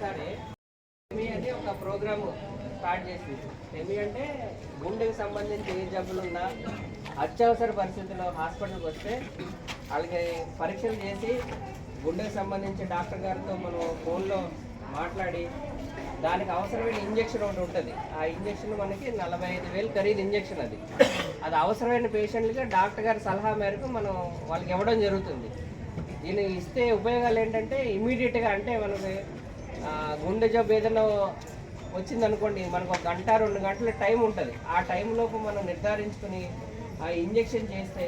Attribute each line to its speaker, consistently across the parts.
Speaker 1: ఒకసారి సెమీ అని ఒక ప్రోగ్రామ్ స్టార్ట్ చేసింది. సెమీ అంటే గుండెకి సంబంధించి ఏ జబ్బులున్నా అత్యవసర పరిస్థితుల్లో హాస్పిటల్కి వస్తే వాళ్ళకి పరీక్షలు చేసి గుండెకి సంబంధించి డాక్టర్ గారితో మనం ఫోన్లో మాట్లాడి దానికి అవసరమైన ఇంజక్షన్ ఒకటి ఉంటుంది. ఆ ఇంజక్షన్ మనకి 45,000 ఖరీదు ఇంజక్షన్. అది అవసరమైన పేషెంట్గా డాక్టర్ గారి సలహా మేరకు మనం వాళ్ళకి ఇవ్వడం జరుగుతుంది. దీన్ని ఇస్తే ఉపయోగాలు ఏంటంటే ఇమీడియట్గా, అంటే మనకి గుండె జబ్బు ఏదైనా వచ్చిందనుకోండి, మనకు 1 గంట 2 గంటల టైం ఉంటుంది. ఆ టైంలోపు మనం నిర్ధారించుకుని ఆ ఇంజక్షన్ చేస్తే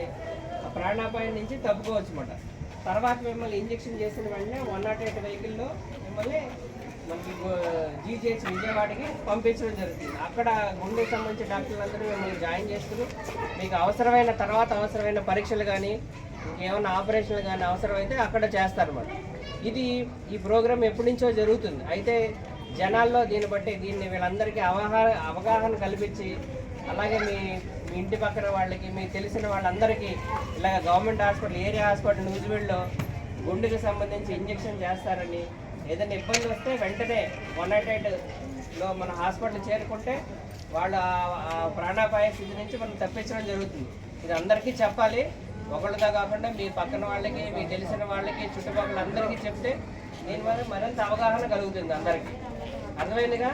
Speaker 1: ఆ ప్రాణాపాయం నుంచి తప్పుకోవచ్చు అన్నమాట. తర్వాత మిమ్మల్ని ఇంజక్షన్ చేసిన వెంటనే 108 వెహికల్లో మిమ్మల్ని మనకి జీజీహెచ్ విజయవాడకి పంపించడం జరుగుతుంది. అక్కడ గుండెకి సంబంధించిన డాక్టర్లందరూ మిమ్మల్ని జాయిన్ చేసుకుని మీకు అవసరమైన పరీక్షలు కానీ ఇంకేమైనా ఆపరేషన్లు కానీ అవసరమైతే అక్కడ చేస్తారన్నమాట. ఈ ప్రోగ్రామ్ ఎప్పటి నుంచో జరుగుతుంది. అయితే జనాల్లో దీన్ని వీళ్ళందరికీ అవగాహన కల్పించి, అలాగే మీ ఇంటి పక్కన వాళ్ళకి, మీకు తెలిసిన వాళ్ళందరికీ ఇలాగ గవర్నమెంట్ హాస్పిటల్, ఏరియా హాస్పిటల్ న్యూజివీడ్లో గుండెకి సంబంధించి ఇంజక్షన్ చేస్తారని, ఏదైనా ఇబ్బంది వస్తే వెంటనే 108లో మన హాస్పిటల్ చేరుకుంటే వాళ్ళు ఆ ప్రాణాపాయ స్థితి నుంచి మనం తప్పించడం జరుగుతుంది. ఇది అందరికీ చెప్పాలి. ఒకళ్ళుగా కాకుండా మీ పక్కన వాళ్ళకి, మీకు తెలిసిన వాళ్ళకి, చుట్టుపక్కల అందరికీ చెప్తే దీనివల్ల మరింత అవగాహన కలుగుతుంది అందరికీ. అర్థమైందిగా?